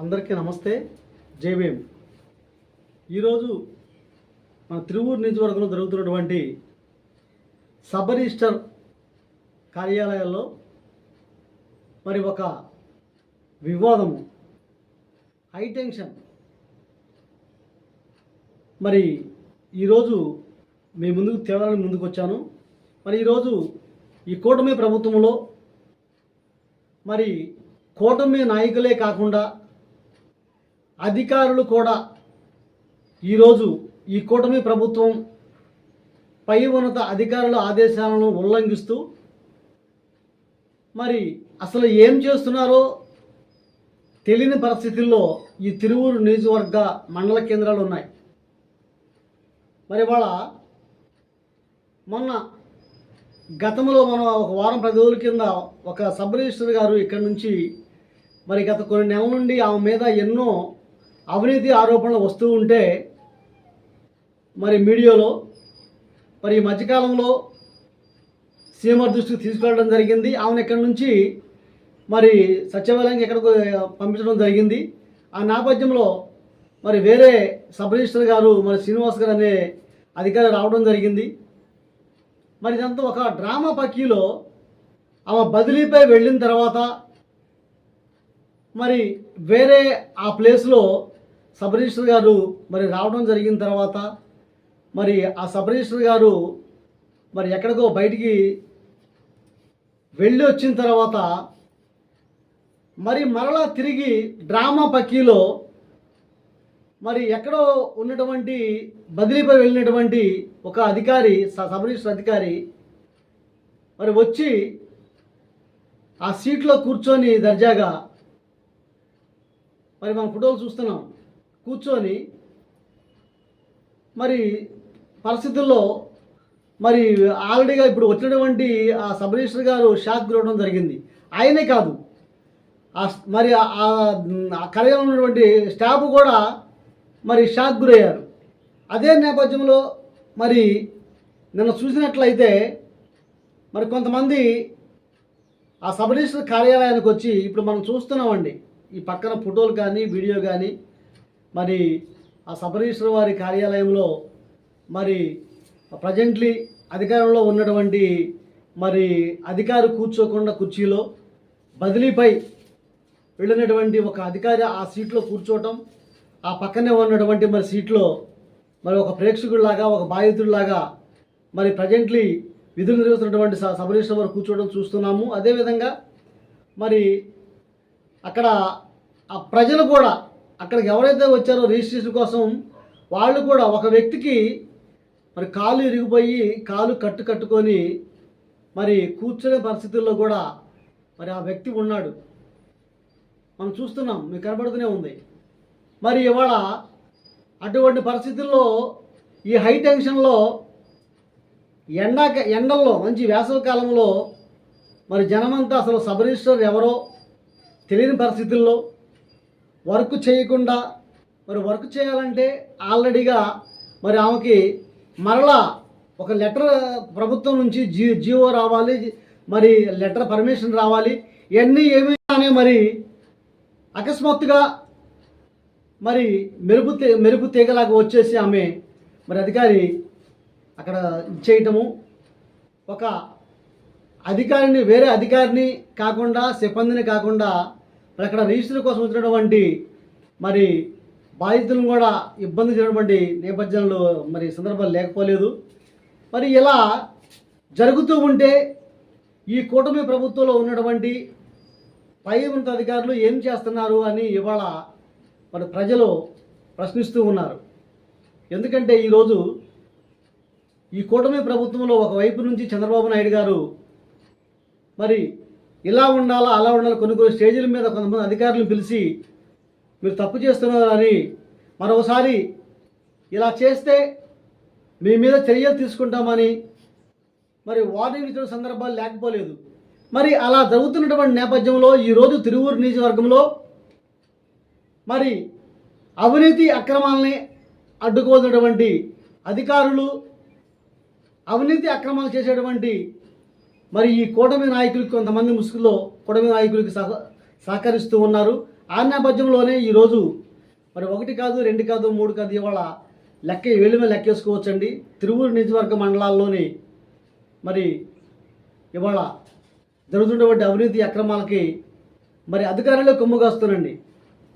అందరికీ నమస్తే. జై భీమ్. ఈరోజు మన తిరువూరు నియోజకవర్గంలో జరుగుతున్నటువంటి సబ్ రిజిస్టర్ కార్యాలయాల్లో మరి ఒక వివాదము, హై టెన్షన్. మరి ఈరోజు మీ ముందుకు తేవాలని ముందుకు వచ్చాను. మరి ఈరోజు ఈ కూటమి ప్రభుత్వంలో మరి కూటమి నాయకులే కాకుండా అధికారులు కూడా ఈరోజు ఈ కూటమి ప్రభుత్వం పై ఉన్నత అధికారుల ఆదేశాలను ఉల్లంఘిస్తూ మరి అసలు ఏం చేస్తున్నారో తెలియని పరిస్థితుల్లో ఈ తిరువూరు నియోజకవర్గ మండల కేంద్రాలు ఉన్నాయి. మరి వాళ్ళ మొన్న గతంలో మనం ఒక వారం 10 రోజుల కింద ఒక సబ్ రిజిస్టర్ గారు ఇక్కడ నుంచి మరి గత కొన్ని నెలల నుండి ఆమె మీద ఎన్నో అవినీతి ఆరోపణలు వస్తూ ఉంటే మరి మీడియాలో మరి ఈ మధ్యకాలంలో సీఎం దృష్టికి తీసుకెళ్ళడం జరిగింది. ఆమెను ఇక్కడ నుంచి మరి సచివాలయానికి ఎక్కడికి పంపించడం జరిగింది. ఆ నేపథ్యంలో మరి వేరే సబ్ రిజిస్టర్ గారు మరి శ్రీనివాస్ గారు అనే అధికారి రావడం జరిగింది. మరి ఇదంతా ఒక డ్రామా పక్కీలో ఆమె బదిలీపై వెళ్ళిన తర్వాత మరి వేరే ఆ ప్లేస్లో సబ్ రిజిస్టర్ గారు మరి రావడం జరిగిన తర్వాత మరి ఆ సబ్ రిజిస్టర్ గారు మరి ఎక్కడికో బయటికి వెళ్ళి వచ్చిన తర్వాత మరి మరలా తిరిగి డ్రామా పక్కీలో మరి ఎక్కడో ఉన్నటువంటి బదిలీపై వెళ్ళినటువంటి ఒక అధికారి, సబ్ రిజిస్టర్ అధికారి మరి వచ్చి ఆ సీట్లో కూర్చొని దర్జాగా మరి మనం ఫోటోలు చూస్తున్నాం, కూర్చొని మరి పరిస్థితుల్లో మరి ఆల్రెడీగా ఇప్పుడు వచ్చినటువంటి ఆ సబ్ రిజిస్టర్ గారు షాక్ గురవడం జరిగింది. ఆయనే కాదు, మరి ఆ కార్యాలయంలో ఉన్నటువంటి స్టాఫ్ కూడా మరి షాక్ గురయ్యారు. అదే నేపథ్యంలో మరి నిన్న చూసినట్లయితే మరి కొంతమంది ఆ సబ్ రిజిస్టర్ కార్యాలయానికి వచ్చి ఇప్పుడు మనం చూస్తున్నామండి, ఈ పక్కన ఫోటోలు కానీ వీడియో కానీ మరి ఆ సబ్ రిజిస్టర్ వారి కార్యాలయంలో మరి ప్రజెంట్లీ అధికారంలో ఉన్నటువంటి మరి అధికారి కూర్చోకుండా కుర్చీలో బదిలీపై వెళ్ళినటువంటి ఒక అధికారి ఆ సీట్లో కూర్చోవటం, ఆ పక్కనే ఉన్నటువంటి మరి సీట్లో మరి ఒక ప్రేక్షకుడిలాగా, ఒక బాధితుడిలాగా మరి ప్రజెంట్లీ విధులు నిర్వహిస్తున్నటువంటి సబ్ రిజిస్టర్ వారు కూర్చోవడం చూస్తున్నాము. అదేవిధంగా మరి అక్కడ ఆ ప్రజలు కూడా అక్కడికి ఎవరైతే వచ్చారో రిజిస్ట్రేషన్ కోసం వాళ్ళు కూడా ఒక వ్యక్తికి మరి కాలు ఇరిగిపోయి కాలు కట్టుకొని మరి కూర్చునే పరిస్థితుల్లో కూడా మరి ఆ వ్యక్తి ఉన్నాడు. మనం చూస్తున్నాం, మీకు కనబడుతూనే ఉంది. మరి ఇవాళ అటువంటి పరిస్థితుల్లో ఈ హై టెన్షన్లో ఎండల్లో మంచి వేసవి కాలంలో మరి జనమంతా అసలు సబ్ రిజిస్టర్ ఎవరో తెలియని పరిస్థితుల్లో వర్క్ చేయకుండా మరి వర్క్ చేయాలంటే ఆల్రెడీగా మరి ఆమెకి మరలా ఒక లెటర్ ప్రభుత్వం నుంచి జీవో రావాలి, మరి లెటర్ పర్మిషన్ రావాలి. ఇవన్నీ ఏమైనా మరి అకస్మాత్తుగా మరి మెరుపు తీగలాగా వచ్చేసి ఆమె మరి అధికారి అక్కడ ఇచ్చేయటము, ఒక అధికారిని వేరే అధికారిని కాకుండా సిబ్బందిని కాకుండా మరి అక్కడ రిజిస్టర్ కోసం వచ్చినటువంటి మరి బాధితులను కూడా ఇబ్బంది చేసినటువంటి నేపథ్యంలో మరి సందర్భాలు లేకపోలేదు. మరి ఇలా జరుగుతూ ఉంటే ఈ కూటమి ప్రభుత్వంలో ఉన్నటువంటి పై ఉన్నత అధికారులు ఏం చేస్తున్నారు అని ఇవాళ మరి ప్రజలు ప్రశ్నిస్తూ ఉన్నారు. ఎందుకంటే ఈరోజు ఈ కూటమి ప్రభుత్వంలో ఒకవైపు నుంచి చంద్రబాబు నాయుడు గారు మరి ఇలా ఉండాలా అలా ఉండాలి కొన్ని స్టేజీల మీద కొంతమంది అధికారులను పిలిచి మీరు తప్పు చేస్తున్నారు అని మరోసారి ఇలా చేస్తే మీ మీద చర్యలు తీసుకుంటామని మరి వార్నింగ్ ఇచ్చిన సందర్భాలు లేకపోలేదు. మరి అలా జరుగుతున్నటువంటి నేపథ్యంలో ఈరోజు తిరువూరు నియోజకవర్గంలో మరి అవినీతి అక్రమాలని అడ్డుకోవాల్సినటువంటి అధికారులు, అవినీతి అక్రమాలు చేసేటువంటి మరి ఈ కూటమి నాయకులకి కొంతమంది ముసుగులో కూటమి నాయకులకి సహకరిస్తూ ఉన్నారు. ఆ నేపథ్యంలోనే ఈరోజు మరి 1 కాదు 2 కాదు 3 కాదు ఇవాళ వేళ్ళ మీద లెక్కేసుకోవచ్చండి. తిరువూరు నియోజకవర్గ మండలాల్లోని మరి ఇవాళ జరుగుతున్నటువంటి అవినీతి అక్రమాలకి మరి అధికారులే కొమ్ముగాస్తున్నారండి.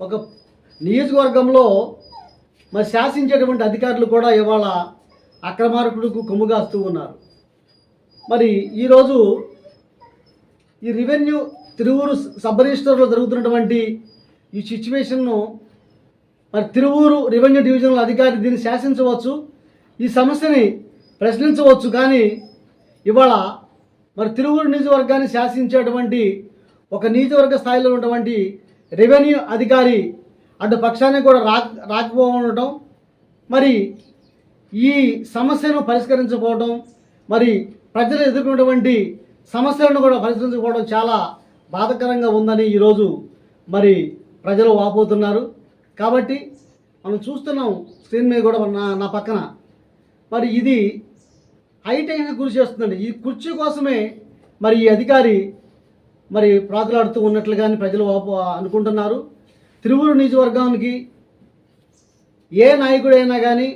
ఒక నియోజకవర్గంలో మరి శాసించేటువంటి అధికారులు కూడా ఇవాళ అక్రమార్కులకు కొమ్ముగాస్తూ ఉన్నారు. మరి ఈరోజు ఈ రెవెన్యూ తిరువూరు సబ్ రిజిస్టర్లో జరుగుతున్నటువంటి ఈ సిచ్యువేషన్ను మరి తిరువూరు రెవెన్యూ డివిజనల్ అధికారి దీన్ని శాసించవచ్చు, ఈ సమస్యని ప్రశ్నించవచ్చు. కానీ ఇవాళ మరి తిరువూరు నియోజకవర్గాన్ని శాసించేటువంటి ఒక నియోజకవర్గ స్థాయిలో ఉన్నటువంటి రెవెన్యూ అధికారి అటు పక్షాన్ని కూడా రాకపోవడం, మరి ఈ సమస్యను పరిష్కరించకపోవడం, మరి ప్రజలు ఎదుర్కొన్నటువంటి సమస్యలను కూడా పరిష్కరించకపోవడం చాలా బాధాకరంగా ఉందని ఈరోజు మరి ప్రజలు వాపోతున్నారు. కాబట్టి మనం చూస్తున్నాం స్క్రీన్ మీద కూడా నా పక్కన మరి ఇది హైటెన్షన్ గురి చేస్తుందండి. ఈ కుర్చీ కోసమే మరి ఈ అధికారి మరి ప్రాకులాడుతూ ఉన్నట్లుగాని ప్రజలు అనుకుంటున్నారు. తిరువూరు నియోజకవర్గానికి ఏ నాయకుడైనా కానీ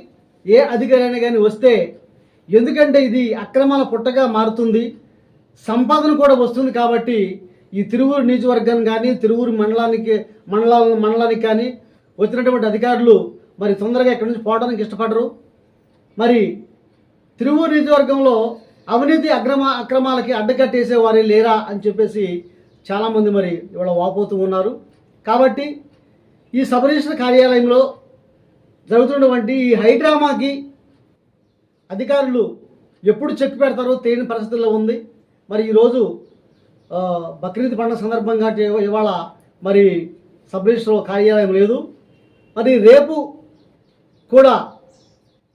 ఏ అధికారి అయినా కానీ వస్తే, ఎందుకంటే ఇది అక్రమాల పుట్టగా మారుతుంది, సంపాదన కూడా వస్తుంది. కాబట్టి ఈ తిరువూరు నియోజకవర్గాన్ని కానీ తిరువూరు మండలానికి కానీ వచ్చినటువంటి అధికారులు మరి తొందరగా ఇక్కడి నుంచి పోవడానికి ఇష్టపడరు. మరి తిరువూరు నియోజకవర్గంలో అవినీతి అక్రమాలకి అడ్డకట్టేసే వారే లేరా అని చెప్పేసి చాలామంది మరి ఇవాళ వాపోతూ ఉన్నారు. కాబట్టి ఈ సబ్ రిజిస్టర్ కార్యాలయంలో జరుగుతున్నటువంటి ఈ హైడ్రామాకి అధికారులు ఎప్పుడు చెక్ పెడతారో తెలియని పరిస్థితుల్లో ఉంది. మరి ఈరోజు బక్రీద్ పండుగ సందర్భంగా ఇవాళ మరి సబ్ రిజిస్టర్ కార్యాలయం లేదు. మరి రేపు కూడా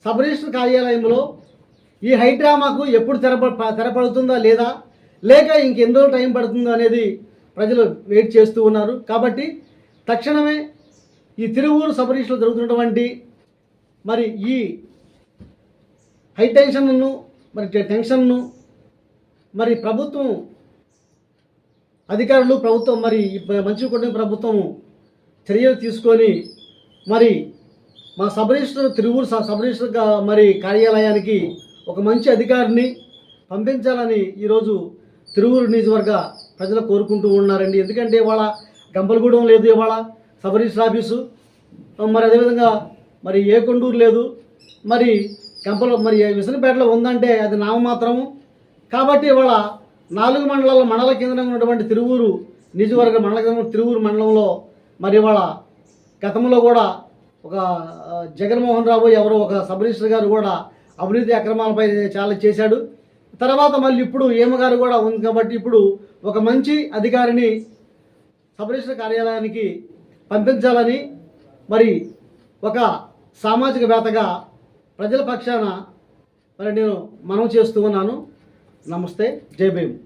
సబ్ రిజిస్టర్ కార్యాలయంలో ఈ హైడ్రామాకు ఎప్పుడు తెరపడుతుందా లేదా, లేక ఇంకెన్ని రోజులు టైం పడుతుందో అనేది ప్రజలు వెయిట్ చేస్తూ ఉన్నారు. కాబట్టి తక్షణమే ఈ తిరువూరు సబ్ రిజిస్టర్లో జరుగుతున్నటువంటి మరి ఈ హై టెన్షన్ను మరి టెన్షన్ను మరి ప్రభుత్వం అధికారులు ప్రభుత్వం మరి మంచి కుటుంబ ప్రభుత్వం చర్యలు తీసుకొని మరి మా sub register Tiruvuru sub register మరి కార్యాలయానికి ఒక మంచి అధికారిని పంపించాలని ఈరోజు తిరువూరు నియోజకవర్గ ప్రజలు కోరుకుంటూ ఉన్నారండి. ఎందుకంటే ఇవాళ గంపలగూడెం లేదు, ఇవాళ సబ్ రిజిస్టర్ ఆఫీసు, మరి అదేవిధంగా మరి ఏ కొండూరు లేదు, మరి మరి విసనపేటలో ఉందంటే అది నామమాత్రము. కాబట్టి ఇవాళ 4 మండల కేంద్రంగా ఉన్నటువంటి తిరువూరు నియోజకవర్గ మండల కేంద్రం తిరువూరు మండలంలో మరి ఇవాళ గతంలో కూడా ఒక జగన్మోహన్ రావు ఎవరో ఒక సబ్ రిజిస్టర్ గారు కూడా అవినీతి అక్రమాలపై చాలా చేశాడు. తర్వాత మళ్ళీ ఇప్పుడు ఏమగారు కూడా ఉంది. కాబట్టి ఇప్పుడు ఒక మంచి అధికారిని సబ్ రిజిస్టర్ కార్యాలయానికి పంపించాలని మరి ఒక సామాజిక వేత్తగా ప్రజల పక్షాన మరి నేను మనవి చేస్తూ ఉన్నాను. నమస్తే, జై భీమ్.